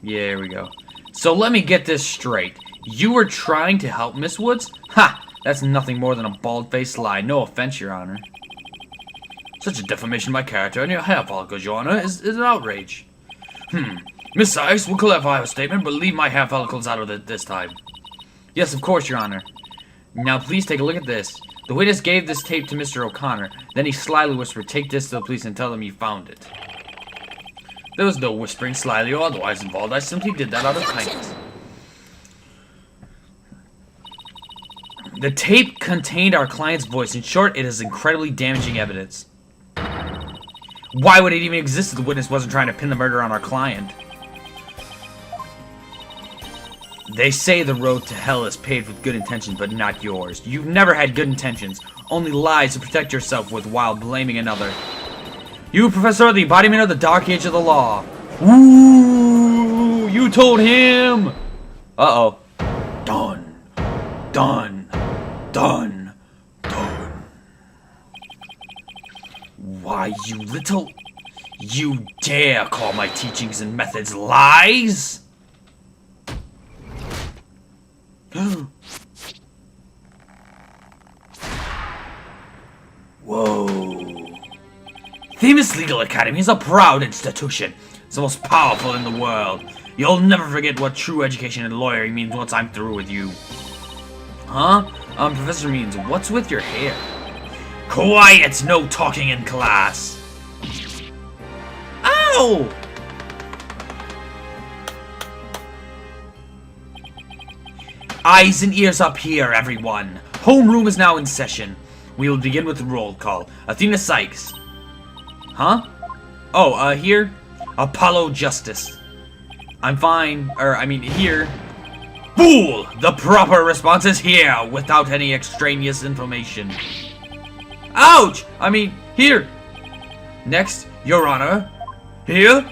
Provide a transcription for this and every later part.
Yeah, here we go. So let me get this straight. You were trying to help Miss Woods? Ha! That's nothing more than a bald-faced lie. No offense, Your Honor. Such a defamation of my character and your hair follicles, Your Honor, is an outrage. Miss Sykes will clarify her statement, but leave my hair follicles out of it this time. Yes, of course, Your Honor. Now, please take a look at this. The witness gave this tape to Mr. O'Connor. Then he slyly whispered, "Take this to the police and tell them you found it." There was no whispering slyly or otherwise involved. I simply did that out of kindness. The tape contained our client's voice. In short, it is incredibly damaging evidence. Why would it even exist if the witness wasn't trying to pin the murder on our client? They say the road to hell is paved with good intentions, but not yours. You've never had good intentions, only lies to protect yourself with while blaming another. You, Professor, are the embodiment of the dark age of the law. Ooh, you told him! Uh-oh. Done. Done. Done. Done. Why, you dare call my teachings and methods lies? Whoa. Famous Legal Academy is a proud institution. It's the most powerful in the world. You'll never forget what true education and lawyering means once I'm through with you. Huh? Professor Means, what's with your hair? Quiet! No talking in class! Ow! Eyes and ears up here, everyone. Homeroom is now in session. We will begin with the roll call. Athena Sykes. Huh? Oh, here? Apollo Justice. I'm fine. Here. Fool! The proper response is here, without any extraneous information. Ouch! Here. Next, Your Honor. Here.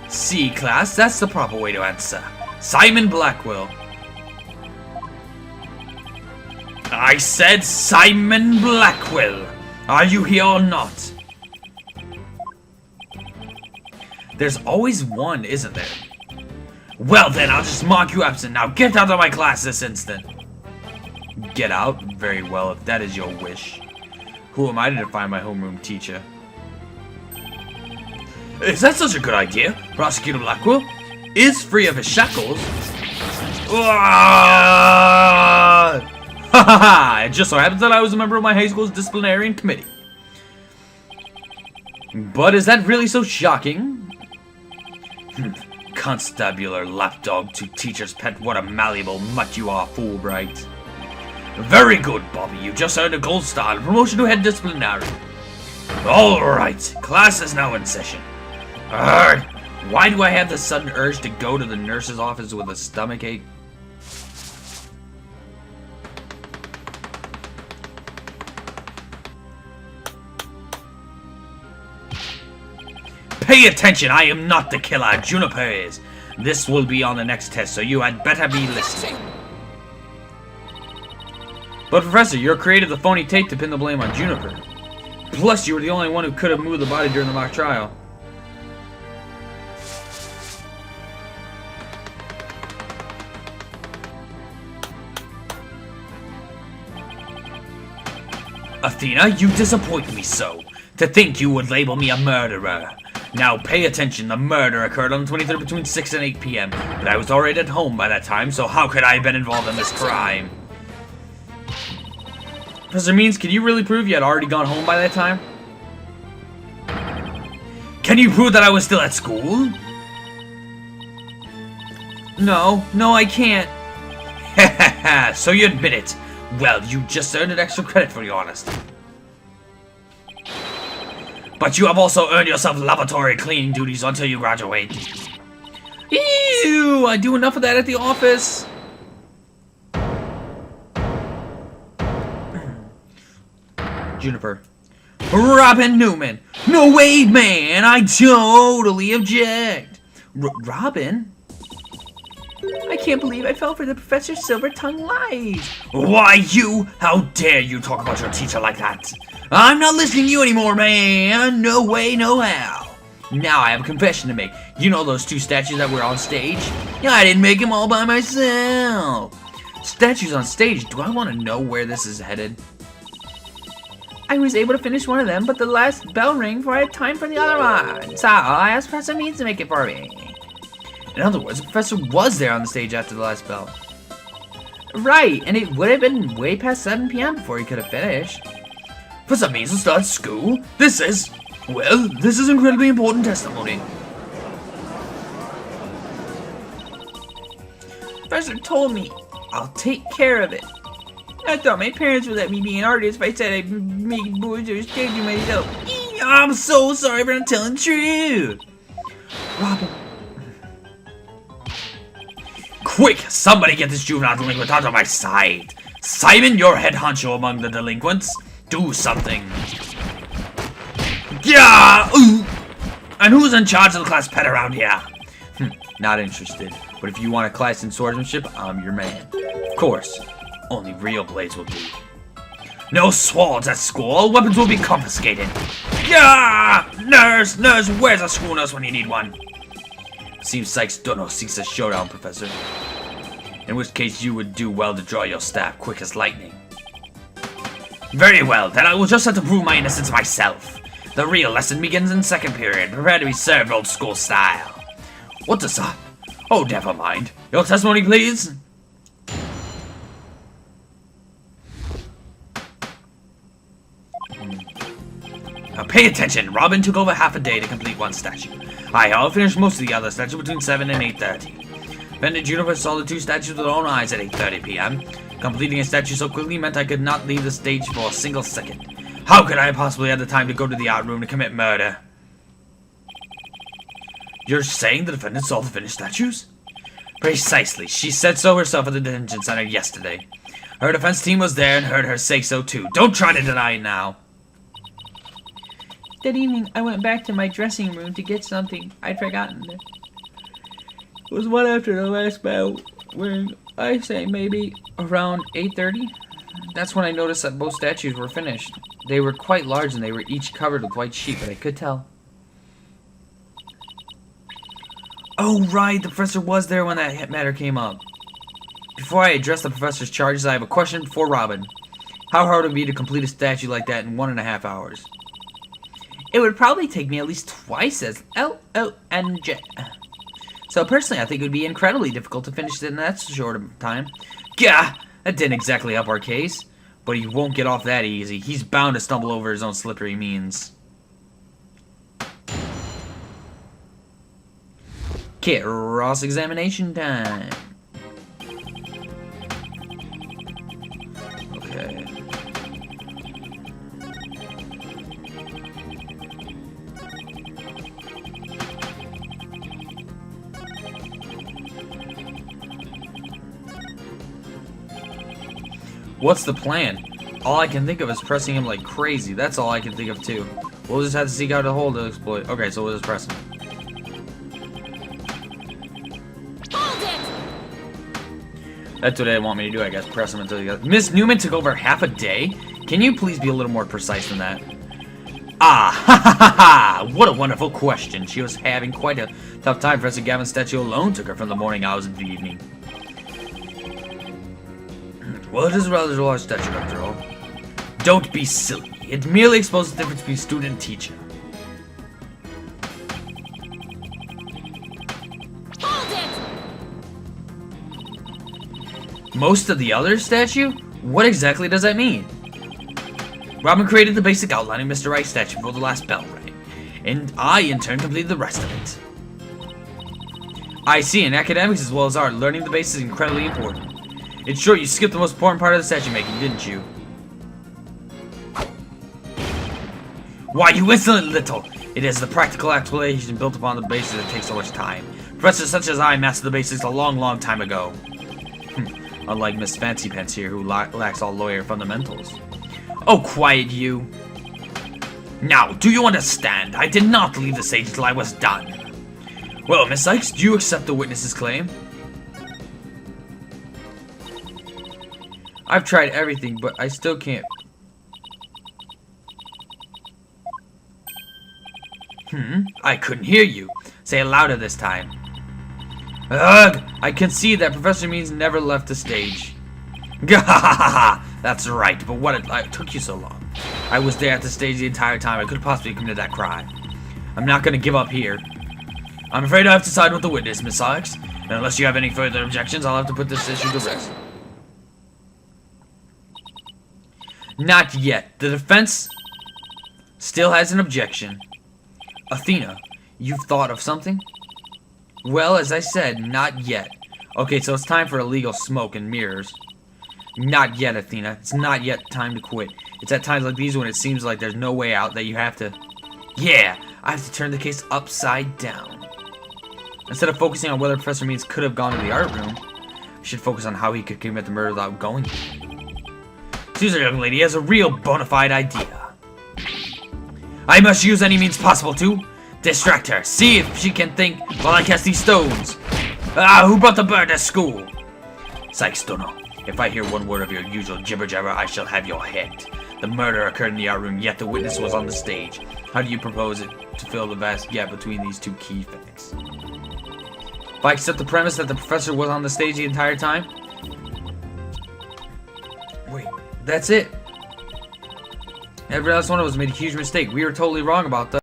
C class, that's the proper way to answer. Simon Blackwell. I said Simon Blackwell. Are you here or not? There's always one, isn't there? Well then, I'll just mark you absent. Now get out of my class this instant. Get out? Very well, if that is your wish. Who am I to define my homeroom teacher? Is that such a good idea? Prosecutor Blackwell is free of his shackles. It just so happens that I was a member of my high school's disciplinary committee. But is that really so shocking? Constabular lapdog to teacher's pet, what a malleable mutt you are, Fulbright. Very good, Bobby, you just earned a gold star and promotion to head disciplinary. Alright, class is now in session. Why do I have the sudden urge to go to the nurse's office with a stomachache? Pay attention, I am not the killer, Juniper is. This will be on the next test, so you had better be listening. But Professor, you created the phony tape to pin the blame on Juniper. Plus, you were the only one who could have moved the body during the mock trial. Athena, you disappoint me so. To think you would label me a murderer. Now pay attention, the murder occurred on the 23rd between 6 and 8 p.m. But I was already at home by that time, so how could I have been involved in this crime? Professor Means, can you really prove you had already gone home by that time? Can you prove that I was still at school? No, I can't. Hahaha, so you admit it. Well, you just earned an extra credit for your honesty. But you have also earned yourself laboratory cleaning duties until you graduate. Ew, I do enough of that at the office. Juniper. Robin Newman. No, wait, man, I totally object. Robin? I can't believe I fell for the Professor's silver-tongued lies. Why, you? How dare you talk about your teacher like that? I'm not listening to you anymore, man. No way, no how. Now I have a confession to make. You know those 2 statues that were on stage? Yeah, I didn't make them all by myself. Statues on stage? Do I want to know where this is headed? I was able to finish one of them, but the last bell rang before I had time for the other one. So I asked Professor Means to make it for me. In other words, the professor was there on the stage after the last bell. Right, and it would have been way past 7 p.m. before he could have finished. Professor Means will start school? This is incredibly important testimony. Professor told me I'll take care of it. I thought my parents would let me be an artist if I said I'd make boys or staging myself. I'm so sorry for not telling the truth. Robin. Quick, somebody get this juvenile delinquent out of my sight. Simon, you're head honcho among the delinquents. Do something. Yeah! Ooh. And who's in charge of the class pet around here? Not interested. But if you want a class in swordsmanship, I'm your man. Of course. Only real blades will do. No swords at school. Weapons will be confiscated. Yeah! Nurse! Nurse! Where's a school nurse when you need one? Seems Sykes Dunno seeks a showdown, Professor. In which case you would do well to draw your staff quick as lightning. Very well, then I will just have to prove my innocence myself. The real lesson begins in second period. Prepare to be served old school style. What does that? Oh, never mind. Your testimony, please. Now pay attention. Robin took over half a day to complete one statue. I'll finish most of the other statues between 7 and 8:30. Bended Juniper saw the 2 statues with her own eyes at 8:30 p.m. Completing a statue so quickly meant I could not leave the stage for a single second. How could I possibly have the time to go to the art room to commit murder? You're saying the defendant saw the finished statues? Precisely. She said so herself at the detention center yesterday. Her defense team was there and heard her say so too. Don't try to deny it now. That evening, I went back to my dressing room to get something I'd forgotten. It was one after the last bell, when I say maybe around 8:30. That's when I noticed that both statues were finished. They were quite large and they were each covered with white sheet, but I could tell. Oh, right, the professor was there when that matter came up. Before I address the professor's charges, I have a question for Robin. How hard would it be to complete a statue like that in 1.5 hours? It would probably take me at least twice as LONJ. So personally, I think it would be incredibly difficult to finish it in that short of time. Gah! That didn't exactly help our case. But he won't get off that easy. He's bound to stumble over his own slippery means. Cross-examination time. Okay. What's the plan? All I can think of is pressing him like crazy. That's all I can think of too. We'll just have to seek out a hole to exploit. Okay, so we'll just press him. That's what they want me to do, I guess. Press him until he goes. Miss Newman took over half a day? Can you please be a little more precise than that? Ah, ha ha ha ha! What a wonderful question. She was having quite a tough time. Professor Gavin's statue alone took her from the morning hours of the evening. Well, it is a rather large statue after all. Don't be silly. It merely exposes the difference between student and teacher. Most of the other statue? What exactly does that mean? Robin created the basic outline of Mr. Wright's statue before the last bell rang, and I, in turn, completed the rest of it. I see, in academics as well as art, learning the basics is incredibly important. In short, you skipped the most important part of the statue making, didn't you? Why, you insolent little! It is the practical explanation built upon the basics that takes so much time. Professors such as I mastered the basics a long, long time ago. Unlike Miss Fancy Pants here, who lacks all lawyer fundamentals. Oh, quiet you. Now, do you understand? I did not leave the stage until I was done. Well, Miss Sykes, do you accept the witness's claim? I've tried everything, but I still can't. I couldn't hear you. Say it louder this time. Ugh! I can see that Professor Means never left the stage. Gahahaha! That's right, but what it took you so long? I was there at the stage the entire time. I could possibly committed that crime. I'm not gonna give up here. I'm afraid I have to side with the witness, Miss Sykes. And unless you have any further objections, I'll have to put this issue to rest. Not yet. The defense still has an objection. Athena, you've thought of something? Well, as I said, not yet. Okay, so it's time for illegal smoke and mirrors. Not yet, Athena. It's not yet time to quit. It's at times like these when it seems like there's no way out that you have to... Yeah, I have to turn the case upside down. Instead of focusing on whether Professor Means could have gone to the art room, I should focus on how he could commit the murder without going. Susan, young lady, has a real bona fide idea. I must use any means possible to distract her. See if she can think while I cast these stones. Ah, who brought the bird to school? Sykes, don't know. If I hear one word of your usual jibber-jabber, I shall have your head. The murder occurred in the art room, yet the witness was on the stage. How do you propose it to fill the vast gap between these two key facts? If I accept the premise that the professor was on the stage the entire time... Wait, that's it. Every last one of us made a huge mistake. We were totally wrong about that.